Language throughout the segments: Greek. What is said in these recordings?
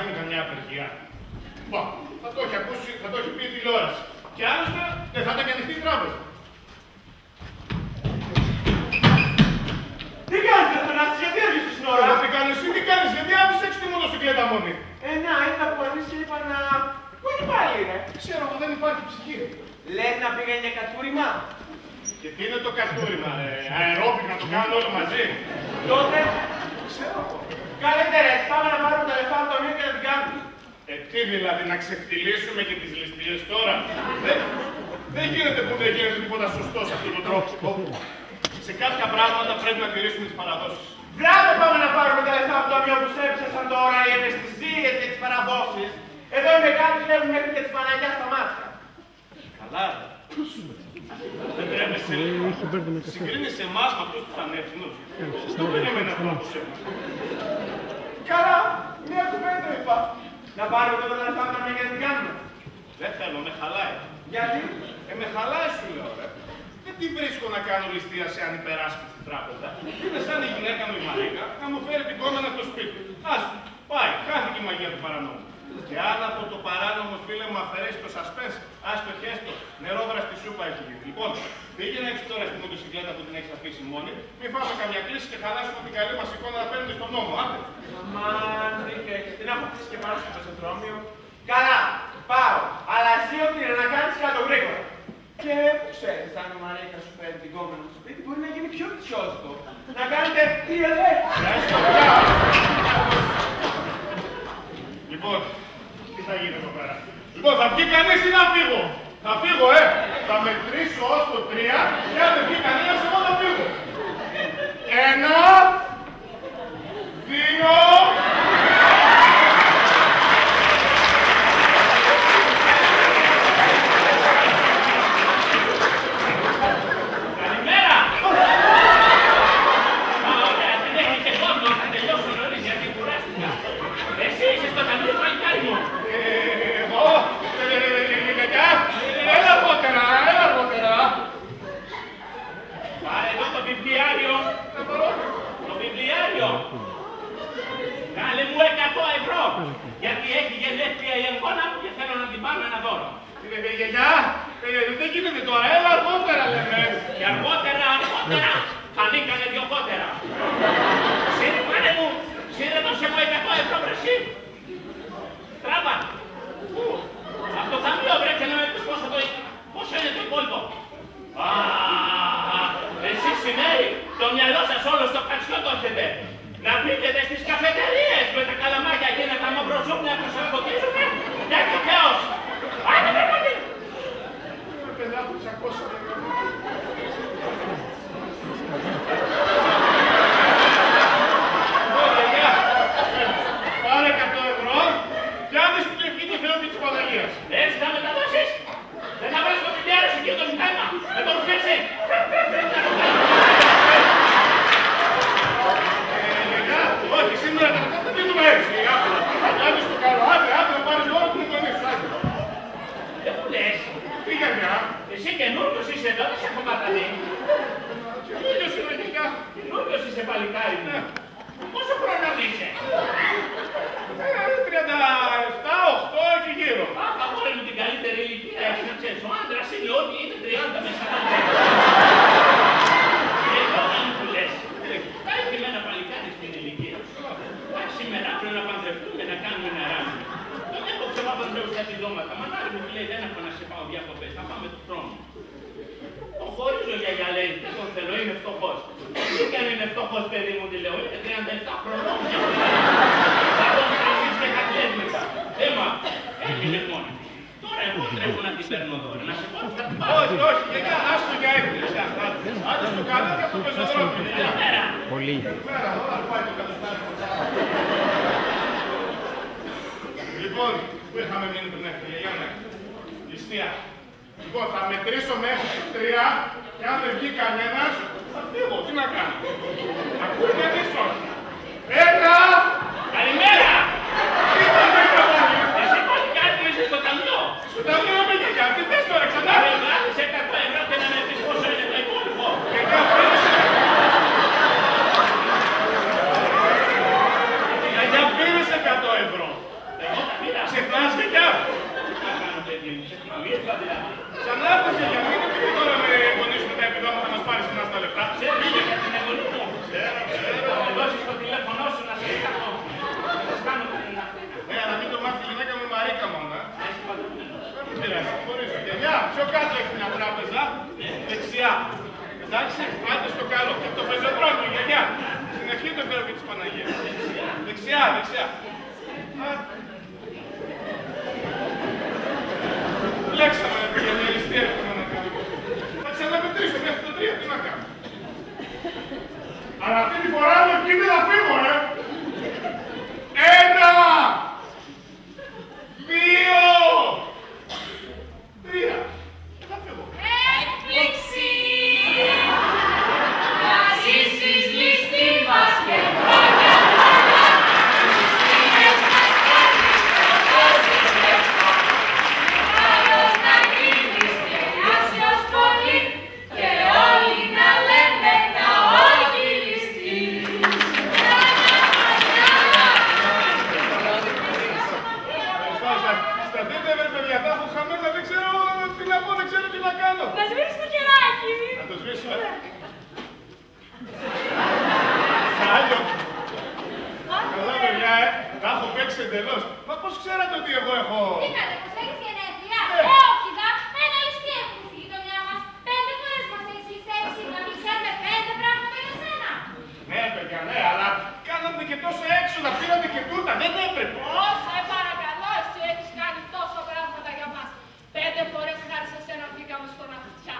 έχουν καμιά απεργία. Μπα, θα το έχει ακούσει, θα το έχει πει η τηλεόραση. Και άλλωστε δεν θα ήταν και ανοιχτή η τράπεζα. Τι κάνεις, Αθανάση, γιατί έρχεσαι στην ώρα? Τι κάνεις, εσύ τι κάνεις, γιατί άφησες τη μοτοσυκλέτα μόνη. Να, ήρθα από εμείς και είπα να... Πού είναι πάλι, ρε? Ξέρω, δεν υπάρχει ψυχή. Λες να πήγαινε για κατούριμα? Και τι είναι το κατούριμα, αερόμπικ να το κάνουν όλοι μαζί. Τότε, Ξέρω. καλύτερα, πάμε να πάρουμε τα λεφτά από το ταμείο και να την κάνουμε. Τι δηλαδή, να ξεφτυλίσουμε και τις ληστείες τώρα. Δεν γίνεται που δεν γίνεται τίποτα σωστό σε αυτόν τον τρόπο. Σε κάποια πράγματα πρέπει να τηρήσουμε τις παραδόσεις. Μπράβο, πάμε να πάρουμε τα λεφτά από το ταμείο που σέψασαν τώρα οι ευαισθησίες και τις παραδόσεις. Εδώ οι μεγάλοι βλέπουν μέχρι και τις Παναγιάς στα μάτια. Καλά. Δεν τρέπεσαι λίγο. Συγκρίνεις εμάς με αυτούς τους ανεύθυνους. Δεν περίμενα αυτό από σένα. Καλά, μια κουβέντα είπα. Να πάρουμε τώρα τα λεφτά από το ταμείο και να την κάνουμε. Δεν θέλω, με χαλάει. Γιατί? Με χαλάει σου λέω, ρε. Δεν τη βρίσκω να κάνω ληστεία σε ανυπεράσπιστη τράπεζα. Είναι σαν η γυναίκα μου η Μαρίκα να μου φέρει την κόμενα στο σπίτι. Ας πάει, χάθηκε η μαγεία του παρανόμου. Και αν από το παράνομο φίλε μου αφαιρέσει το suspense, ας το χέστο, νερόβρα στη σούπα έχει γίνει. Λοιπόν, πήγαινε έξω τώρα στη μοτοσυκλέτα που την έχεις αφήσει μόνη, μην φάμε καμιά κλίση και χαλάσουμε την καλή μας εικόνα να παίρνει στον νόμο. Άντε. Αμάν, δίκιο έχεις. Τι να αποκτήσεις και πάνω στο πεζοδρόμιο. Καλά, πάω. Αλλά εσύ ό,τι είναι να κάνεις κάτω γρήγορα. Και πού ξέρεις, αν η Μαρίκα σου φέρει την κόμενα στο σπίτι, μπορεί να γίνει πιο τσιόστο. Να κάνετε τι ελέγχει. Λοιπόν, τι θα γίνει εδώ πέρα. Λοιπόν, θα βγει κανείς ή να φύγω. Θα φύγω, Θα μετρήσω ως το 3 και αν δεν βγει κανένας, εγώ θα φύγω. 1, 2... Κάλε μου 100 ευρώ, γιατί έχει γενέθλια η εγγόνα μου και θέλω να την πάρω ένα δώρο. Γιαγιά, δεν γίνεται τώρα, έλα αργότερα λέμε. Και αργότερα, φανήκανε διωχότερα. Σύρε πάνε μου, σύρε δώσε μου 100 ευρώ βρεσί. Τράβα. Από το ταμείο βρέτε να με πεις πόσο είναι το υπόλοιπο. Εσείς σημαίνει, το μυαλό σας όλο στο κατσιό το έχετε. Να πείτε στις καφετερίες με τα καλαμάκια και να τα μαυροσούπια που σας φωτίζουνε. Τέτοιο θεός. Άντε βρε. Παιδιά που τσακώσαμε. Πάρε 100 ευρώ και άντε στην ευχή του Θεού και της Παναγίας. Έτσι θα μεταδώσεις. Δεν θα βρεις το πιδιάρο σου και το μηχάνημα. Με τον φέρσε. Όχι, σήμερα τα λεφτά δεν δίνουμε έτσι. Άντε στο καλό, άντε να πάρεις δώρο που είναι το νύχτα. Δεν μου λες. Πήγα μια. Εσύ καινούργιος είσαι εδώ, δεν σε έχω καταλεί. Καινούργιος είναι γενικά. Καινούργιος είσαι παλικάρι μου. Πόσο χρόνο είσαι. 37, 8 εκεί γύρω. Αχ, αγόρι μου την καλύτερη ηλικία έχεις να ξέρεις. Ο άντρας είναι ό,τι είναι 30 με 40. Εδώ δεν μου λες. Έχει με ένα παλικάρι στην ηλικία σου. Σήμερα πρέπει να παντρευτούμε, να κάνουμε ένα ράμι. Δεν έχω ξεμάπαντρεως κάτι δώματα. Μανάρι μου λέει δεν έχω να σε πάω διακοπές. Θα πάμε του χρόνου. Το χωρίζω γιαγιά λέει, δεν τον θέλω, είναι φτωχός. Τι και αν είναι φτωχός παιδί μου, τη λέω, είναι 37 χρονών. Θα τον τρέχεις και θα κλαις μετά. Έμα, έγινε μόνη. Τώρα εγώ τρέχω να την παίρνω δώρα. Να σε πω που θα την πάω. Όχι, όχι, γενικά, άστο για έκπληξη αυτά. Άντε στο καλό και από το πεζοδρόμιο. Καλημέρα. Πολύ. Καλημέρα, όλα πάει το καταστάρι. Λοιπόν, πού είχαμε μείνει πριν έρθει, για να ληστεία. Λοιπόν, θα μετρήσω μέχρι 3 και αν δεν βγει κανένας, θα φύγω. Τι να κάνω. Ακούει κανείς όχι. 1! Καλημέρα. Τι θα βρήκα όλοι. Εσύ πάλι κάτι μου είσαι στο ταμείο. Στο ταμείο με γιαγιά, τι θες τώρα ξανά. Να με βγάλεις 100 ευρώ και να με πεις πόσο είναι το υπόλοιπο. Γιαγιά πήρες 100 ευρώ. Ξανά έρθεις για μην είναι ότι τώρα με γονίσουμε τα επιδόματα να μας πάρεις ένα στα λεφτά. Πήγε για την εγγονή μου. Θα μου δώσεις το τηλέφωνό σου να σε κάνω. Να σε κάνω την Αθήνα. Ναι, αλλά μην το μάθει η γυναίκα με Μαρίκα μόνο. Δεν πειράζει, μπορείς. Γενιά, πιο κάτω έχει μια τράπεζα, δεξιά. Εντάξει, άντε στο καλό. Και το πεζοδρόμιο, γενιά. Στην ευχή του Θεού και της Παναγίας. Δεξιά, δεξιά. Λέξαμε για μια ληστεία έχουμε να κάνουμε. Θα ξαναμετρήσω μέχρι το 3, τι να κάνω. Αλλά αυτή τη φορά με ευκίνη να φύγω, ρε. 1, 2, 3. Θα φύγω. Έκπληξη! Να ζήσεις λίστη μας και χρόνια πολλά. Ληστείες να κάνεις, φωτώσεις λεπτό. Καλώς να γίνεις και άσιος πολύ και όλοι να λένε να όχι ληστή. Σταθείτε με παιδιά, τα έχω χαμένα, δεν ξέρω τι να πω, δεν ξέρω τι να κάνω. Να σβήσεις το χεράκι. Να το σβήσω, Άλλο. Καλά παιδιά, τα έχω παίξει εντελώς. Μα πώς ξέρατε ότι εγώ έχω... Τι κάνετε, πως έχεις γενέθλια? Ναι. Όχι δα, ένα ληστή έχουμε στη γειτονιά μας. 5 φορές μας έχεις ληστέψει, να μην ξέρουμε 5 πράγματα για σένα. Ναι παιδιά, ναι, αλλά κάνατε και τόσα έξοδα, πήρατε και τούτα, δεν έπρεπε. Σε παρακαλώ, εσύ έχεις κάνει τόσα πράγματα για μας. 5 φορές χάρη σε σένα βγήκαμε στον αυτιά.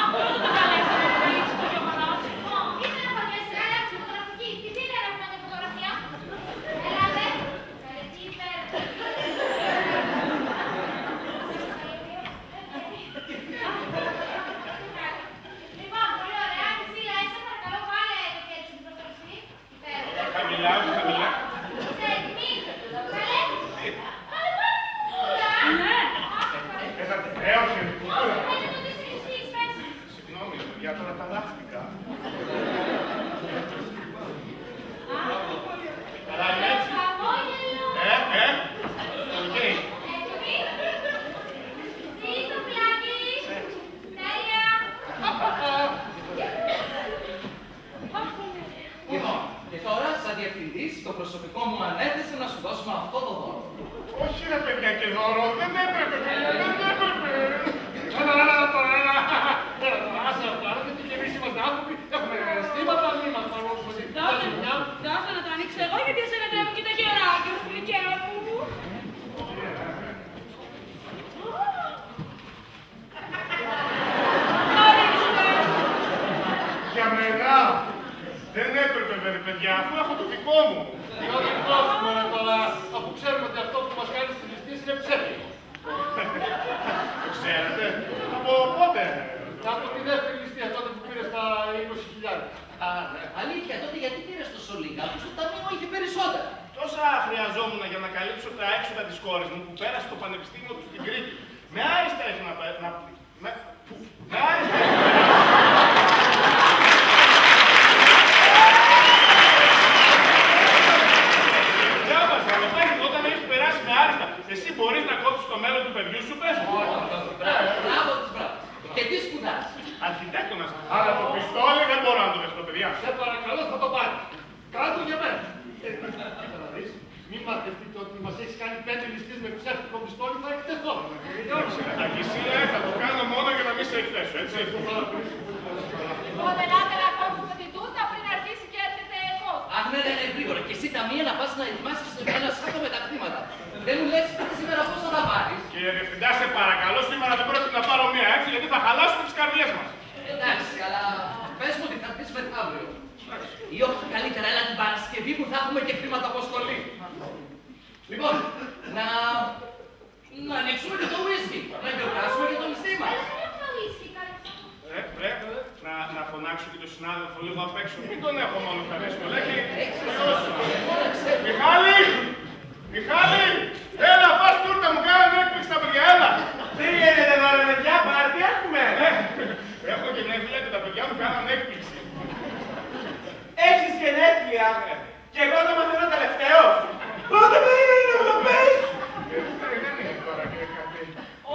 Αυτό το καλέσαμε να λύσει το γεγονός. Είσαι να φανταστείς, αλλάξει φωτογραφική. Τι δίνει να έχουμε μια φωτογραφία? Έλατε, εκεί πέρα. Λοιπόν, πολύ ωραία. Εσύ, Λάισα, παρακαλώ, βάλε το χέρι σου στην προστολιστή. Χαμηλά, όχι χαμηλά. Είσαι έτοιμοι? Καλέ. Ναι. Όχι, Είναι το τι συνηθίσεις, πες. συγγνώμη, παιδιά, τώρα τα λάχτηκα. Καλά είναι έτσι. Χαμόγελο. Οκ. Έτοιμοι? Εσύ στο πλάτη. Τέλεια. Λοιπόν, και τώρα, σαν διευθυντής, το προσωπικό μου ανέθεσε να σου δώσουμε αυτό το δώρο. Όχι ρε παιδιά και δώρο, δεν έπρεπε, δεν έπρεπε. Άσε να πλάνετε και εμείς είμαστε άνθρωποι, έχουμε αισθήματα, μην είμαστε όμως μαζί. Δώστε να το ανοίξω εγώ, γιατί εσένα τρέμουν και τα γεράκια σου, Λυκαία μου. Ορίστε. Για μένα δεν έπρεπε ρε παιδιά, αφού έχω το δικό μου. Για να το δώσουμε τώρα, αφού ξέρουμε ότι αυτό που μας κάνει στις ληστείες είναι ψεύτικο. Το ξέρετε, από πότε. Από τη δεύτερη ληστεία, τότε που πήρε τα 20.000. Αλήθεια, τότε γιατί πήρες τόσο λίγα, αφού στο ταμείο είχε περισσότερα. Τόσα χρειαζόμουν για να καλύψω τα έξοδα της κόρης μου που πέρασε στο πανεπιστήμιο του στην Κρήτη. Με άριστα έχει να περάσει. Με άριστα έχει να περάσει. Διάβασα, όταν έχει περάσει με άριστα, εσύ μπορείς να κόψεις το μέλλον του παιδιού σου, πες μου. Μπράβο της, μπράβο. Και τι σπουδάζεις? Αρχιτέκτονας. Αλλά το πιστόλι δεν μπορώ να το δεχτώ, παιδιά. Σε παρακαλώ, θα το πάρει. Κάτω για μένα. Κοίτα να δεις, μην μαθευτείτε ότι μας έχεις κάνει 5 ληστείες με ψεύτικο πιστόλι, θα εκτεθώ. Εντάξει, Σίλα, θα το κάνω μόνο για να μην σε εκθέσω, έτσι. Λοιπόν, ελάτε να κόψουμε την τούτα πριν αρχίσει και έρχεται εγώ. Αχ, ναι, γρήγορα. Και εσύ ταμεία να πας να ετοιμάσεις ένα σάκο με τα χρήματα. Δεν μου λες σήμερα πώς θα τα πάρεις? Κύριε Διευθυντά, σε παρακαλώ, σήμερα δεν πρόκειται να πάρω μία έτσι, γιατί θα χαλάσουμε τις καρδιές μας. Εντάξει, αλλά πες μου ότι θα πεις μεθαύριο. Ή όχι καλύτερα, έλα την Παρασκευή που θα έχουμε και χρήματα αποστολή. Λοιπόν, να ανοίξουμε και το whisky, να γιορτάσουμε και το ληστή μας. Δεν έχουμε ουίσκι, καλέξα. Πρέπει να φωνάξω και τον συνάδελφο λίγο απ' έξω. Μην τον έχω μόνο στα δύσκολα. Μιχάλη! Μιχάλη! Έλα, πας τούρτα μου, κάνανε έκπληξη τα παιδιά, έλα! Τι γίνεται εδώ ρε παιδιά, πάρτι έχουμε! Έχω γενέθλια και τα παιδιά μου κάνανε έκπληξη. Έχεις γενέθλια και εγώ το μαθαίνω τελευταίος. Πότε με είναι να μου το πες! Δεν είναι τώρα και κάτι.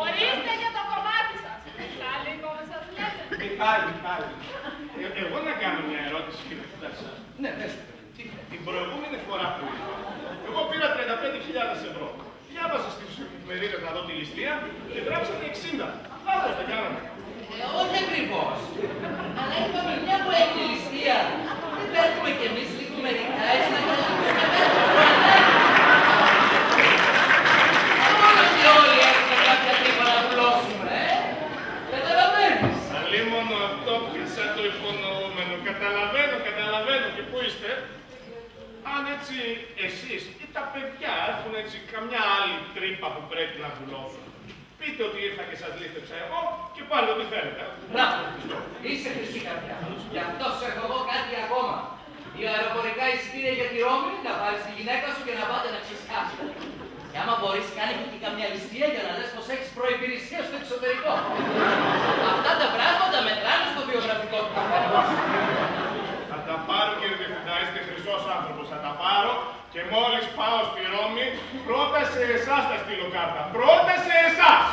Ορίστε για το κομμάτι σας. Με δείτε να δω τη ληστεία και γράψανε 60. Λάθος δεν κάναμε. Όχι ακριβώς. Αλλά είπαμε μια που έχει ληστεία. Δεν παίρνουμε κι εμείς λίγο μερικά έτσι να καταλήξουμε μόνο και όλοι έχουμε κάποια τρύπα να πουλώσουμε, Καταλαβαίνεις. Αλλήμον αυτό πίσα το υπονοούμενο. Καταλαβαίνω και πού είστε. Αν έτσι εσείς ή τα παιδιά έχουν έτσι καμιά άλλη τρύπα που πρέπει να πουλώσουν. Πείτε ότι ήρθα και σας λίστεψα εγώ και πάρτε ό,τι θέλετε. Μπράβο, είσαι χρυσή καρδιά. Γι' αυτό σου έχω εγώ κάτι ακόμα. Οι αεροπορικά εισιτήρια για τη Ρώμη, να πάρεις τη γυναίκα σου και να πάτε να ξεσκάσετε. Και άμα μπορείς, κάνει και καμιά ληστεία για να λες πως έχεις προϋπηρεσία στο εξωτερικό. Αυτά τα πράγματα μετράνε στο βιογραφικό του καθένα. Θα τα πάρω, κύριε Διευθυντά, είστε χρυσός άνθρωπος. Θα τα πάρω και μόλις πάω στη Ρώμη, πρώτα σε εσάς θα στείλω κάρτα. Πρώτα σε εσάς!